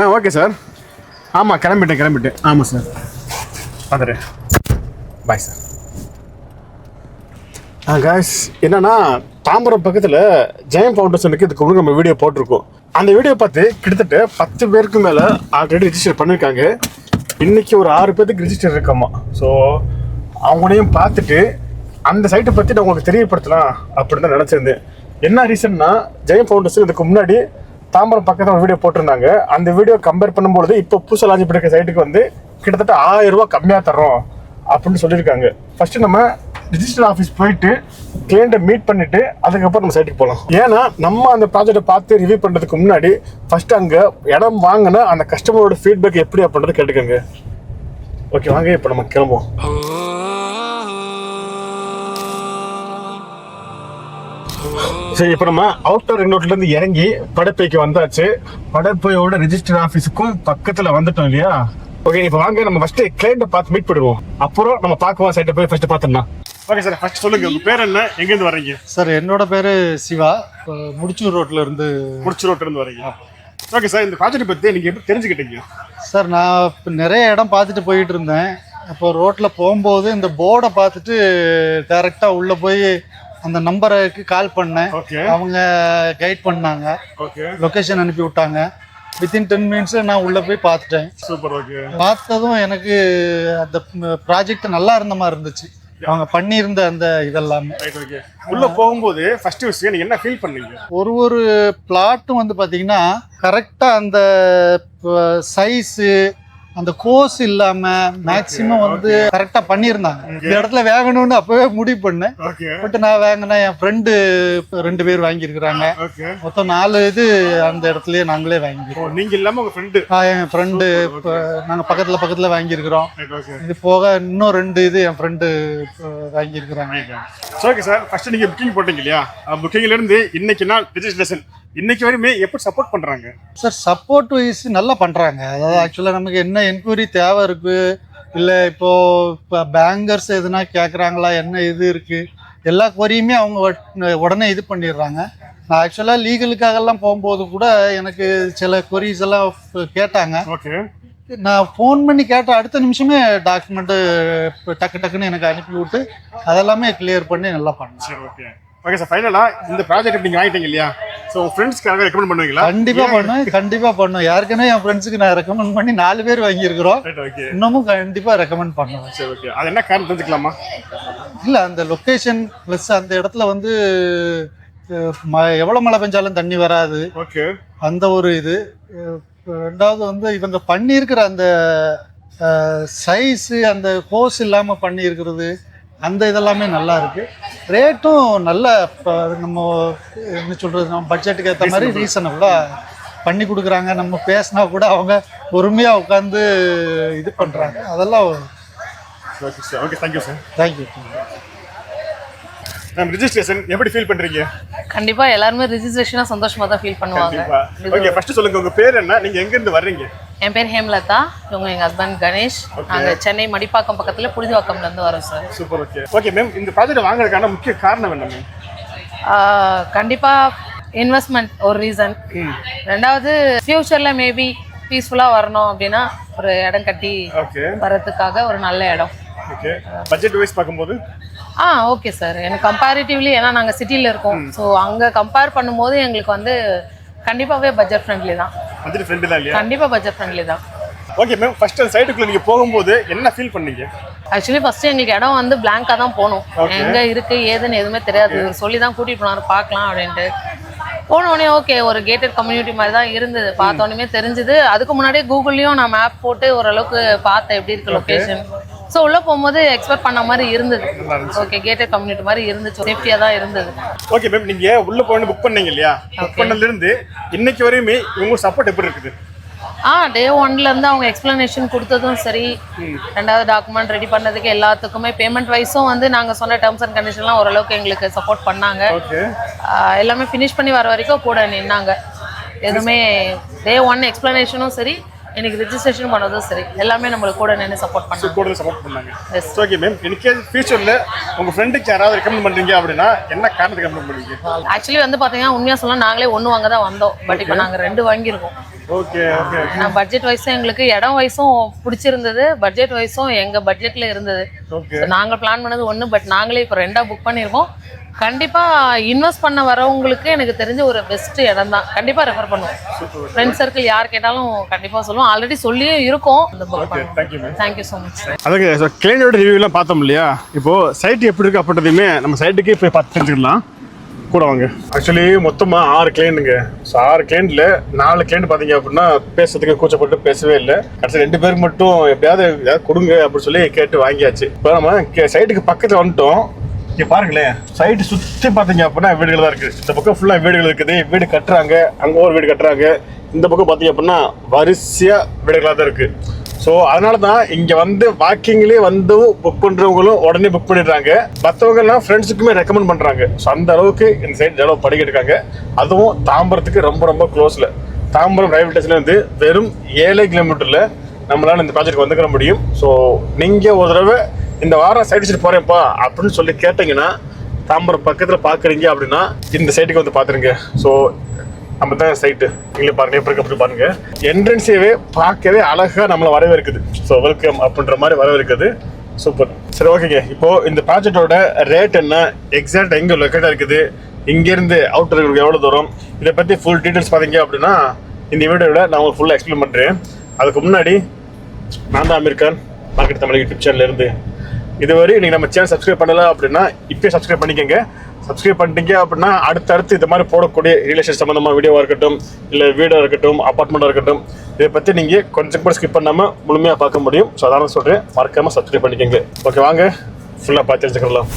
Okay sir. ஆமாம் கிளம்பிட்டேன். ஆமாம் சார், வந்துடுறேன். Bye sir. காய்ஸ், என்னன்னா தாம்பரம் பக்கத்தில் ஜெயம் ஃபவுண்டேஷனுக்கு இதுக்கு முன்னாடி நம்ம வீடியோ போட்டிருக்கோம். அந்த வீடியோ பார்த்து கிட்டத்தட்ட 10 பேருக்கு மேலே ஆல்ரெடி ரிஜிஸ்டர் பண்ணியிருக்காங்க. இன்றைக்கி ஒரு 6 பேருக்கு ரிஜிஸ்டர் இருக்காமா. ஸோ அவங்களையும் பார்த்துட்டு அந்த சைட்டை பற்றி நான் உங்களுக்கு தெரியப்படுத்தலாம் அப்படின்னு தான் நினச்சிருந்தேன். என்ன ரீசன்னா, ஜெயம் ஃபவுண்டேஷன் இதுக்கு முன்னாடி தாம்பரம் பக்கத்தில் ஒரு வீடியோ போட்டிருந்தாங்க. அந்த வீடியோ கம்பேர் பண்ணும்பொழுது இப்போ புதுசாக லான்ச் பண்ணிருக்க சைட்டுக்கு வந்து கிட்டத்தட்ட 1000 ரூபா கம்மியாக தர்றோம் அப்படின்னு சொல்லியிருக்காங்க. ஃபஸ்ட்டு நம்ம ரிஜிஸ்டர் ஆஃபீஸ் போயிட்டு கிளைண்ட்டை மீட் பண்ணிவிட்டு அதுக்கப்புறம் நம்ம சைட்டுக்கு போகலாம். ஏன்னா நம்ம அந்த ப்ராஜெக்டை பார்த்து ரிவ்யூ பண்ணுறதுக்கு முன்னாடி ஃபஸ்ட்டு அங்கே இடம் வாங்கினா அந்த கஸ்டமரோட ஃபீட்பேக் எப்படி அப்படின்றத கேட்டுக்கோங்க. ஓகே, வாங்க இப்போ நம்ம கிளம்புவோம். சரி, இப்போ நம்ம அவுட்டர் ரிங் ரோட்லேருந்து இறங்கி படப்பைக்கு வந்தாச்சு. படப்பையோட ரிஜிஸ்டர் ஆஃபீஸுக்கும் பக்கத்தில் வந்துட்டோம் இல்லையா? ஓகே, இப்போ வாங்க நம்ம ஃபஸ்ட்டு கிளைண்ட்டை பார்த்து மீட் பண்ணுவோம். அப்புறம் நம்ம பார்க்குவோம் சைட்டை போய் ஃபஸ்ட்டு பார்த்துடலாம். ஓகே சார், ஃபஸ்ட் சொல்லுங்கள், உங்கள் பேர் என்ன, எங்கேருந்து வர்றீங்க? சார், என்னோட பேர் சிவா, முடிச்சூர் ரோட்லேருந்து வரீங்க. ஓகே சார், இந்த ப்ராஜெக்ட் பற்றி நீங்கள் எப்படி தெரிஞ்சுக்கிட்டீங்க? சார், நான் இப்போ நிறைய இடம் பார்த்துட்டு போயிட்டு இருந்தேன். அப்போ ரோட்டில் போகும்போது இந்த போர்டை பார்த்துட்டு டைரெக்டாக உள்ளே போய் அந்த நம்பருக்கு கால் பண்ணேன். அவங்க கைட் பண்ணாங்க, லொக்கேஷன் அனுப்பி விட்டாங்க. வித்தின் 10 மினிட்ஸ் நான் உள்ளே போய் பார்த்துட்டேன். சூப்பர். ஓகே, பார்த்ததும் எனக்கு அந்த ப்ராஜெக்ட் நல்லா இருந்த மாதிரி இருந்துச்சு, அவங்க பண்ணியிருந்த அந்த இதெல்லாமே. உள்ள போகும்போது ஃபர்ஸ்ட் விஷயம் நீங்க என்ன ஃபீல் பண்ணீங்க? ஒரு பிளாட்டும் வந்து பார்த்தீங்கன்னா கரெக்டாக அந்த சைஸு அந்த கோர்ஸ் இல்லாம மேக்சிமம் வந்து கரெக்டா பண்ணியிருந்தாங்க. இந்த இடத்துல வாங்கணும்னு அப்பவே முடிவு பண்ணேன். பட் நான் வாங்கினேன், என் ஃப்ரெண்டு 2 பேர் வாங்கியிருக்கிறாங்க. மொத்தம் 4 இது அந்த இடத்துலயே நாங்களே வாங்கிக்கிறோம். நீங்க இல்லாம உங்க ஃப்ரெண்டு? என் ஃப்ரெண்டு, நாங்க பக்கத்துல வாங்கியிருக்கிறோம். இது போக இன்னும் 2 இது என் ஃப்ரெண்டு வாங்கியிருக்கிறாங்க. ஓகே சார், ஃபர்ஸ்ட் நீங்க புக்கிங் போட்டீங்க இல்லையா? புக்கிங்ல இருந்து இன்னைக்கு நாள் ரிஜிஸ்ட்ரேஷன் இன்னைக்கு வரையுமே எப்படி சப்போர்ட் பண்றாங்க? சார், சப்போர்ட் வைஸ் நல்லா பண்றாங்க. அதாவது ஆக்சுவலா நமக்கு என்ன என்கொயரி தேவை இருக்கு, இல்லை இப்போ பேங்கர்ஸ் எதுனா கேட்குறாங்களா, என்ன இது இருக்கு, எல்லா குவரியுமே அவங்க உடனே இது பண்ணிடுறாங்க. நான் ஆக்சுவலாக லீகலுக்காகலாம் போகும்போது கூட எனக்கு சில குவரிஸ் எல்லாம் கேட்டாங்க. நான் ஃபோன் பண்ணி கேட்ட அடுத்த நிமிஷமே டாக்குமெண்ட்டு டக்குன்னு எனக்கு அனுப்பி விட்டு அதெல்லாமே கிளியர் பண்ணி நல்லா பண்ணேன். ஓகே சார், ஃபைனலாக இந்த ப்ராஜெக்ட் நீங்கள் வாங்கிட்டீங்க இல்லையா? ஸோ ஃப்ரெண்ட்ஸ்க்காக ரெக்கமெண்ட் பண்ணுவீங்களா? கண்டிப்பாக பண்ணுவேன். யாருக்குமே என் ஃப்ரெண்ட்ஸுக்கு நான் ரெக்கமெண்ட் பண்ணி 4 பேர் வாங்கியிருக்கிறோம். இன்னமும் கண்டிப்பாக ரெக்கமெண்ட் பண்ணுவேன். சரி, ஓகே. அது என்ன காரணம் தெரிஞ்சுக்கலாமா? இல்லை, அந்த லொக்கேஷன் ப்ளஸ் அந்த இடத்துல வந்து எவ்வளோ மழை பெஞ்சாலும் தண்ணி வராது. ஓகே, அந்த ஒரு இது. ரெண்டாவது வந்து இவங்க பண்ணியிருக்கிற அந்த சைஸு அந்த கோர்ஸ் இல்லாமல் பண்ணியிருக்கிறது, அந்த இதெல்லாமே நல்லா இருக்கு. ரேட்டும் நல்ல நம்ம என்ன சொல்றது, நம்ம பட்ஜெட்டுக்கு ஏற்ற மாதிரி ரீசனபிளாக பண்ணி கொடுக்குறாங்க. நம்ம பேசினா கூட அவங்க பொறுமையாக உட்காந்து இது பண்ணுறாங்க. அதெல்லாம் okay. Thank you sir. Thank you. Ma'am, registration எப்படி ஃபீல் பண்றீங்க? கண்டிப்பா எல்லாரும் ரிஜிஸ்ட்ரேஷனா சந்தோஷமா தான் ஃபீல் பண்ணுவாங்க. ஓகே, ஃபர்ஸ்ட் சொல்லுங்க, உங்க பேர் என்ன, நீங்க எங்க இருந்து வர்றீங்க? என் பேர் ஹேம்லதா, இவங்க எங்க ஹஸ்பண்ட் கணேஷ். நாங்க சென்னை மடிப்பாக்கம் பக்கத்துல புழுதிவாக்கம்ல இருந்து வரோம் sir. Super. Okay. Okay ma'am, இந்த ப்ராஜெக்ட் வாங்குறதுக்கான முக்கிய காரணம் என்ன மேம்? கண்டிப்பா இன்வெஸ்ட்மெண்ட் ஒரு ரீசன். ரெண்டாவது ஃபியூச்சர்ல மேபி பீஸ்ஃபுல்லா வரணும் அப்படின்னா ஒரு இடம் கட்டி வரதுக்காக ஒரு நல்ல இடம். ஓகே, பட்ஜெட் வைஸ் பார்க்கும்போது ஓகே சார். எனக்கு கம்பேரிட்டிவ்லி, ஏன்னா நாங்கள் சிட்டியில் இருக்கோம், ஸோ அங்கே கம்பேர் பண்ணும்போது எங்களுக்கு வந்து கண்டிப்பாகவே பட்ஜெட் ஃப்ரெண்ட்லி தான். பட்ஜெட் ஃப்ரெண்ட்லி தான் இல்லையா? கண்டிப்பாக பட்ஜெட் ஃப்ரெண்ட்லி தான். ஓகே மேம், ஃபர்ஸ்ட் அந்த சைட்டுக்குள்ள நீங்கள் போகும்போது என்ன ஃபீல் பண்ணீங்க? ஆக்சுவலி ஃபர்ஸ்ட் எங்களுக்கு இடம் வந்து பிளாங்காக தான் போகணும். எங்கே இருக்குது ஏதுன்னு எதுவுமே தெரியாது. சொல்லி தான் கூட்டிகிட்டு போனாரு பார்க்கலாம் அப்படின்ட்டு. போனோடனே ஓகே, ஒரு கேட்டட் கம்யூனிட்டி மாதிரி தான் இருந்தது. பார்த்தோன்னே தெரிஞ்சுது. அதுக்கு முன்னாடியே கூகுள்லேயும் நான் மேப் போட்டு ஓரளவுக்கு பார்த்தேன் எப்படி இருக்குது லொக்கேஷன். ஸோ உள்ளே போகும்போது எக்ஸ்பெக்ட் பண்ண மாதிரி இருந்தது. ஓகே, கேட்டட் கம்யூனிட்டி மாதிரி இருந்துச்சு, சேஃப்டியாக தான் இருந்தது. ஓகே மேம், நீங்கள் உள்ளே போய் புக் பண்ணீங்க இல்லையா? புக் பண்ணதுலேருந்து இன்னைக்கு வரையுமே இவங்க சப்போர்ட் எப்படி இருக்குது? டே 1லேருந்து அவங்க எக்ஸ்பிளனேஷன் கொடுத்ததும் சரி, ரெண்டாவது டாக்குமெண்ட் ரெடி பண்ணதுக்கு எல்லாத்துக்குமே பேமெண்ட் வைஸும் வந்து நாங்கள் சொன்ன டேர்ம்ஸ் அண்ட் கண்டிஷன்லாம் ஓரளவுக்கு எங்களுக்கு சப்போர்ட் பண்ணாங்க. எல்லாமே ஃபினிஷ் பண்ணி வர வரைக்கும் கூட நின்னாங்க. எதுவுமே டே 1 எக்ஸ்பிளனேஷனும் சரி, எனக்கு ரிஜிஸ்ட்ரேஷன் பண்ணதும் சரி எல்லாமே நம்மளுக்கு கூட நின்று சப்போர்ட் பண்ணாங்க. கூட சப்போர்ட் பண்ணாங்க. ஓகே மேம், இன்னைக்கு ஃபியூச்சரில் உங்கள் ஃப்ரெண்டுக்கு யாராவது ரெக்கமெண்ட் பண்ணுறீங்க அப்படின்னா என்ன காரணத்துக்கு ரெக்கமெண்ட் பண்ணுவீங்க? ஆக்சுவலி வந்து பார்த்தீங்கன்னா உண்மையாக சொல்லலாம் நாங்களே ஒன்று வாங்க தான் வந்தோம். பட் இப்போ நாங்கள் 2 வாங்கியிருக்கோம். Okay okay. நான் பட்ஜெட் வைஸும் எங்களுக்கு இடம் வைஸும் பிடிச்சிருந்தது, பட்ஜெட் வைஸும் எங்கள் பட்ஜெட்டில் இருந்தது. ஓகே. நாங்கள் பிளான் பண்ணது ஒன்று, பட் நாங்களே இப்போ 2 புக் பண்ணியிருக்கோம். கண்டிப்பாக இன்வெஸ்ட் பண்ண வரவங்களுக்கு எனக்கு தெரிஞ்ச ஒரு பெஸ்ட் இடம் தான். கண்டிப்பாக ரெஃபர் பண்ணுவோம். ஃப்ரெண்ட் சர்க்கிள் யார் கேட்டாலும் கண்டிப்பாக சொல்லுவோம். ஆல்ரெடி சொல்லியும் இருக்கோம். Thank you so much. அதுக்கு ஸோ கிளைண்டோட ரிவ்யூலாம் பார்த்தோம் இல்லையா? இப்போது சைட் எப்படி இருக்குது அப்படின்றதையுமே நம்ம சைட்டுக்கே போய் பார்த்து தெரிஞ்சுக்கலாம். கூட வாங்க. ஆக்சுவலி மொத்தமாக 6 கிளைண்ட்டுங்க. ஸோ 6 கிளைண்ட்டில் 4 கிளைண்ட் பார்த்தீங்க அப்படின்னா பேசுறதுக்கு கூச்சப்பட்டு பேசவே இல்லை. கடைசி 2 பேருக்கு மட்டும் எப்படியாவது கொடுங்க அப்படின்னு சொல்லி கேட்டு வாங்கியாச்சு. இப்போ நம்ம சைட்டுக்கு பக்கத்தில் வந்துட்டோம். இங்கே பாருங்களேன், சைட்டு சுற்றி பார்த்தீங்க அப்படின்னா வீடுகள் தான் இருக்குது. இந்த பக்கம் ஃபுல்லாக வீடுகள் இருக்குது. வீடு கட்டுறாங்க, அங்கே ஒரு வீடு கட்டுறாங்க. இந்த பக்கம் பார்த்தீங்க அப்படின்னா வரிசையாக வீடுகளாக தான் இருக்குது. ஸோ அதனால தான் இங்கே வந்து வாக்கிங்லேயே வந்து புக் பண்ணுறவங்களும் உடனே புக் பண்ணிடுறாங்க. மற்றவங்கலாம் ஃப்ரெண்ட்ஸுக்குமே ரெக்கமெண்ட் பண்ணுறாங்க. ஸோ அந்த அளவுக்கு இந்த சைட் டெவலப் பண்ணிக்கிட்டு இருக்காங்க. அதுவும் தாம்பரத்துக்கு ரொம்ப ரொம்ப க்ளோஸில். தாம்பரம் ரயில்வே ஸ்டேஷன்லேருந்து வெறும் 7 கிலோமீட்டரில் நம்மளால் இந்த ப்ராஜெக்ட் வந்துக்கிற முடியும். ஸோ நீங்கள் ஒரு தடவை இந்த வாரம் சைட் விசிட் போகிறேன்ப்பா அப்படின்னு சொல்லி கேட்டிங்கன்னா, தாம்பரம் பக்கத்தில் பார்க்குறீங்க அப்படின்னா இந்த சைட்டுக்கு வந்து பார்த்துருங்க. ஸோ நம்ம தான் சைட்டு நீங்களே பாருங்க, எப்படி அப்படி பாருங்க. என்ட்ரன்ஸேவே பார்க்கவே அழகாக நம்மளை வரவேற்குது. ஸோ வெல்கம் அப்படின்ற மாதிரி வரவேற்குது. சூப்பர். சரி, ஓகேங்க. இப்போது இந்த ப்ராஜெக்டோட ரேட் என்ன, எக்ஸாக்ட் எங்கே லொக்கேட்டாக இருக்குது, இங்கேருந்து அவுட்டருக்கு எவ்வளோ தூரம், இதை பற்றி ஃபுல் டீட்டெயில்ஸ் பார்த்தீங்க அப்படின்னா இந்த வீடியோவில் நான் உங்களுக்கு ஃபுல்லாக எக்ஸ்பிளைன் பண்ணுறேன். அதுக்கு முன்னாடி நான் தான் அமீர் கான், மார்க்கெட் தமிழ் யூடியூப் சேனல்லேருந்து. இதுவரை நீங்கள் நம்ம சேனல் சப்ஸ்கிரைப் பண்ணல அப்படின்னா இப்போயே சப்ஸ்கிரைப் பண்ணிக்கோங்க. சப்ஸ்கிரைப் பண்ணிட்டீங்க அப்படின்னா அடுத்தடுத்து இது மாதிரி போடக்கூடிய ரியல் எஸ்டேட் சம்மந்தமாக வீடியோவாக இருக்கட்டும், இல்லை வீடாக இருக்கட்டும், அப்பார்ட்மெண்ட்டாக இருக்கட்டும், இதை பற்றி நீங்கள் கொஞ்சம் கூட ஸ்கிப் பண்ணாமல் முழுமையாக பார்க்க முடியும். ஸோ அதான் சொல்கிறேன், மறக்காமல் சப்ஸ்கிரைப் பண்ணிக்கோங்க. ஓகே, வாங்க ஃபுல்லாக பார்த்து தெரிஞ்சுக்கலாம்.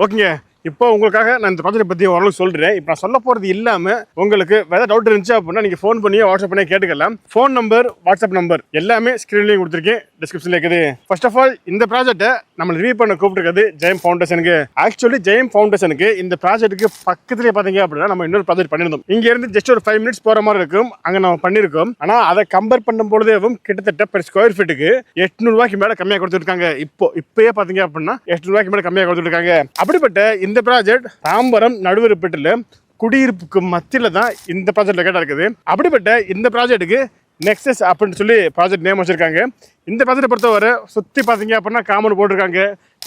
ஓகேங்க, இப்போ உங்களுக்காக நான் இந்த ப்ராஜெக்ட் பற்றி ஓரளவுக்கு சொல்கிறேன். இப்போ நான் சொல்ல போகிறது இல்லாமல் உங்களுக்கு வேறு டவுட் இருந்துச்சு அப்படின்னா நீங்கள் ஃபோன் பண்ணி வாட்ஸ்அப் பண்ணி கேட்டுக்கலாம். ஃபோன் நம்பர், வாட்ஸ்அப் நம்பர் எல்லாமே ஸ்க்ரீன்லேயும் கொடுத்துருக்கேன், டிஸ்கிரிப்ஷனில் இருக்குது. ஃபர்ஸ்ட் ஆஃப் ஆல் இந்த ப்ராஜெக்ட்டை நம்ம ரிவ்யூ பண்ண கூப்பிட்டுருக்கிறது ஜெயம் ஃபவுண்டேஷனுக்கு. ஆக்சுவலி ஜெயம் ஃபவுண்டேஷனுக்கு இந்த ப்ராஜெக்ட்டுக்கு பக்கத்துலேயே பார்த்தீங்க அப்படின்னா நம்ம இன்னொரு ப்ராஜெக்ட் பண்ணியிருந்தோம். இங்கேருந்து ஜஸ்ட் ஒரு 5 மினிட்ஸ் போகிற மாதிரி இருக்கும். அங்கே நம்ம பண்ணியிருக்கோம். ஆனால் அதை கம்பேர் பண்ணும் பொழுதேவும் கிட்டத்தட்ட per ஸ்கொயர் ஃபீட்டுக்கு 800 ரூபாய்க்கு மேலே கம்மியாக கொடுத்துருக்காங்க. இப்போயே பார்த்தீங்க அப்படின்னா 800 ரூபாய்க்கு மேலே கம்மியாக கொடுத்துருக்காங்க. அப்படிப்பட்ட இந்த ப்ராஜெக்ட் தாம்பரம் நடுவருப்பேட்டில் குடியிருப்புக்கு மத்தியில் தான் இந்த ப்ராஜெக்ட் லொக்கேட்டாக இருக்குது. அப்படிப்பட்ட இந்த ப்ராஜெக்ட்டுக்கு நெக்ஸஸ் அப்படின்னு சொல்லி ப்ராஜெக்ட் நேம் வச்சுருக்காங்க. இந்த ப்ராஜெக்டை பொறுத்தவரை சுற்றி பார்த்தீங்க அப்படின்னா காமன் போட்டிருக்காங்க.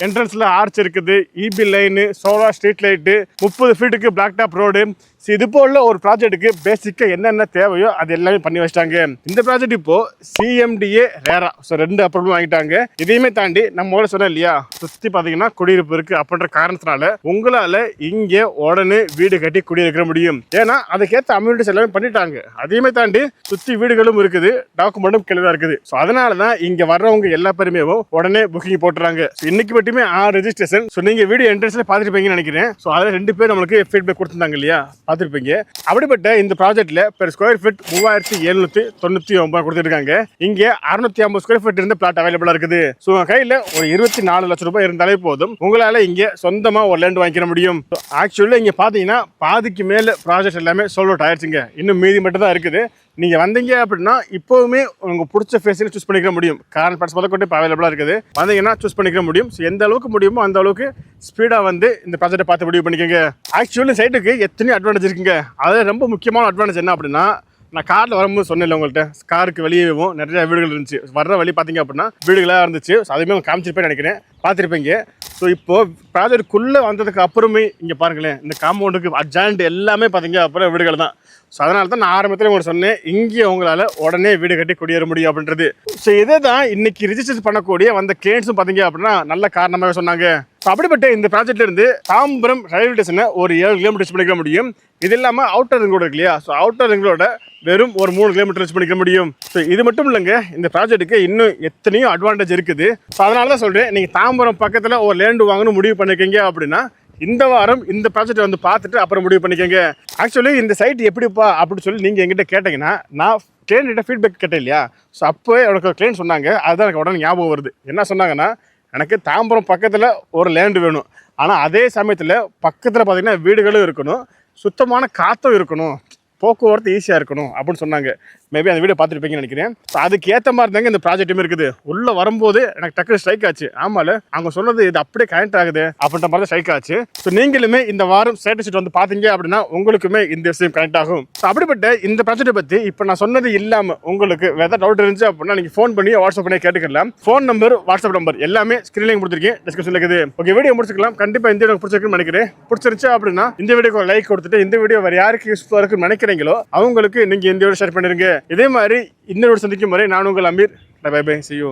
என்ட்ரன்ஸில் ஆர்ச் இருக்குது, EB line, solar street light, 30 ஃபீட்டுக்கு பிளாக் டாப் ரோடு. ஸோ இது போல் ஒரு ப்ராஜெக்ட்டுக்கு பேசிக்காக என்னென்ன தேவையோ அது எல்லாமே பண்ணி வச்சிட்டாங்க. இந்த ப்ராஜெக்ட் இப்போது CMDA ரேரா, ஸோ 2 அப்ரூவல் வாங்கிட்டாங்க. இதையுமே தாண்டி நம்ம சொன்னோம் இல்லையா, சுற்றி பார்த்தீங்கன்னா குடியிருப்பு இருக்குது அப்படின்ற காரணத்தினால உங்களால் இங்கே உடனே வீடு கட்டி குடியிருக்க முடியும். ஏன்னா அதுக்கேற்ற அம்யூனிட்டிஸ் எல்லாமே பண்ணிட்டாங்க. அதையுமே தாண்டி சுற்றி வீடுகளும் இருக்குது, டாக்குமெண்ட்டும் கிளியராக இருக்குது. ஸோ அதனால தான் இங்கே வர்றவங்க எல்லா பேருமே உடனே புக்கிங் போட்டுறாங்க. இன்னைக்கு மட்டுமே 6 ரெஜிஸ்ட்ரேஷன். ஸோ நீங்கள் வீடியோ என்ட்ரன்ஸில் பார்த்துருப்பீங்கன்னு நினைக்கிறேன். ஸோ அதில் 2 பேர் நம்மளுக்கு ஃபீட்பேக் கொடுத்துருந்தாங்க இல்லையா, பார்த்துருப்பீங்க. அப்படிப்பட்ட இந்த ப்ராஜெக்ட்ல per ஸ்கொயர் ஃபீட் 3799 கொடுத்துருக்காங்க. இங்கே 650 ஸ்கொயர் ஃபீட் இருந்த பிளாட் அவைலபிளா இருக்குது. ஸோ உங்க கையில் ஒரு 24 லட்சம் ரூபாய் இருந்தாலே போதும், உங்களால இங்கே சொந்தமாக ஒரு லேண்ட் வாங்கிக்க முடியும். ஆக்சுவலி இங்கே பார்த்தீங்கன்னா பாதிக்கு மேலே ப்ராஜெக்ட் எல்லாமே சோல்ட் அவுட் ஆயிடுச்சுங்க. இன்னும் மீதி மட்டும் தான் இருக்குது. நீங்கள் வந்தீங்க அப்படின்னா இப்போவுமே உங்களுக்கு பிடிச்ச ஃபேஸில் சூஸ் பண்ணிக்க முடியும். கார்ன் பார்ட்ஸ் முதற்கொண்டு இப்போ அவைலபிளாக இருக்குது. வந்தீங்கன்னா சூஸ் பண்ணிக்க முடியும். ஸோ எந்த அளவுக்கு முடியுமோ அந்த அளவுக்கு ஸ்பீடாக வந்து இந்த ப்ராஜெக்ட்டை பார்த்து முடிவு பண்ணிக்கோங்க. ஆக்சுவலி சைட்டுக்கு எத்தனையோ அட்வான்டேஜ் இருக்குங்க. அதில் ரொம்ப முக்கியமான அட்வான்டேஜ் என்ன அப்படின்னா, நான் காரில் வரும்போது சொன்னேன் உங்கள்கிட்ட, காருக்கு வெளியேவும் நிறைய வீடுகள் இருந்துச்சு. வர்ற வழி பார்த்தீங்க அப்படின்னா வீடுகளாக இருந்துச்சு. ஸோ அதுவுமே அவங்க காமிச்சிருப்பேன் நினைக்கிறேன், பார்த்துருப்பீங்க. ஸோ இப்போது ப்ராஜெக்டுக்குள்ளே வந்ததுக்கு அப்புறமே இங்கே பாருங்களேன், இந்த காம்பவுண்டுக்கு அட்ஜாயிண்ட் எல்லாமே பார்த்தீங்க அப்புறம் வீடுகள் தான். ஸோ அதனால தான் நான் ஆரம்பத்தில் உங்களுக்கு சொன்னேன், இங்கே உங்களால் உடனே வீடு கட்டி குடியேற முடியும் அப்படின்றது. ஸோ இதே தான் இன்னைக்கு ரிஜிஸ்டர் பண்ணக்கூடிய வந்த கிளைண்ட்ஸும் பார்த்தீங்க அப்படின்னா நல்ல காரணமாகவே சொன்னாங்க. ஸோ அப்படிப்பட்ட இந்த ப்ராஜெக்ட்லேருந்து தாம்பரம் ரயில்வே ஸ்டேஷனை ஒரு 7 கிலோமீட்டர் பண்ணிக்க முடியும். இது இல்லாமல் அவுட்டர் ரிங் ரோடு இருக்கு இல்லையா, ஸோ அவுட்டர் ரிங் ரோட வெறும் ஒரு 3 கிலோமீட்டர் பண்ணிக்க முடியும். ஸோ இது மட்டும் இல்லைங்க, இந்த ப்ராஜெக்ட்டுக்கு இன்னும் எத்தனையோ அட்வான்டேஜ் இருக்குது. ஸோ அதனால தான் சொல்கிறேன், நீங்கள் தாம்பரம் பக்கத்தில் ஒரு லேண்டு வாங்கணும் முடிவு பண்ணிக்கீங்க அப்படின்னா இந்த வாரம் இந்த ப்ராஜெக்ட் வந்து பார்த்துட்டு அப்புறம் முடிவு பண்ணிக்கோங்க. ஆக்சுவலி இந்த சைட் எப்படிப்பா அப்படின்னு சொல்லி நீங்கள் எங்கிட்ட கேட்டிங்கன்னா, நான் கிளைண்ட்ட ஃபீட்பேக் கேட்டேன் இல்லையா, ஸோ அப்போ எனக்கு ஒரு கிளைண்ட் சொன்னாங்க. அதுதான் எனக்கு உடனே ஞாபகம் வருது. என்ன சொன்னாங்கன்னா, எனக்கு தாம்பரம் பக்கத்தில் ஒரு லேண்டு வேணும், ஆனால் அதே சமயத்தில் பக்கத்தில் பார்த்தீங்கன்னா வீடுகளும் இருக்கணும், சுத்தமான காற்றும் இருக்கணும், போக்குவரத்து ஈஸியாக இருக்கணும் அப்படின்னு சொன்னாங்க. மேபி அந்த வீடியோ பார்த்துருப்பீங்கன்னு நினைக்கிறேன். ஸோ அதுக்கு ஏற்ற மாதிரி தாங்க இந்த ப்ராஜெக்ட்டுமே இருக்குது. உள்ள வரும்போது எனக்கு டக்குனு ஸ்ட்ரைக் ஆச்சு. ஆமால அவங்க சொன்னது இது அப்படியே கனெக்ட் ஆகுது அப்படின்ற மாதிரி ஸ்ட்ரைக் ஆச்சு. ஸோ நீங்களுமே இந்த வாரம் ஸ்டேட்டஸ் ஷீட் வந்து பார்த்தீங்க அப்படின்னா உங்களுக்குமே இந்த விஷயம் கனெக்ட் ஆகும். ஸோ அப்படிப்பட்ட இந்த ப்ராஜெக்ட்டை பற்றி இப்போ நான் சொன்னது இல்லாமல் உங்களுக்கு வேறு டவுட் இருந்துச்சு அப்படின்னா நீங்கள் ஃபோன் பண்ணி வாட்ஸ்அப் பண்ணி கேட்டுக்கலாம். ஃபோன் நம்பர், வாட்ஸ்அப் நம்பர் எல்லாமே ஸ்க்ரீன்லையும் கொடுத்துருக்கேன், டிஸ்கிரிப்ஷனில் இருக்குது. ஓகே, வீடியோ முடிச்சுக்கலாம். கண்டிப்பாக இந்த வீடியோ பிடிச்சிருக்குன்னு நினைக்கிறேன். பிடிச்சிருச்சு அப்படின்னா இந்த வீடியோக்கு லைக் கொடுத்துட்டு இந்த வீடியோ வேறு யாருக்கு யூஸ்ஃபுல்லாக இருக்குன்னு நினைக்கிறீங்களோ அவங்களுக்கு நீங்கள் இந்த வீடியோ ஷேர் பண்ணிருங்க. இதே மாதிரி இன்னொரு சந்திக்கும் வரை நான் உங்கள் Ameer. Bye bye, see you.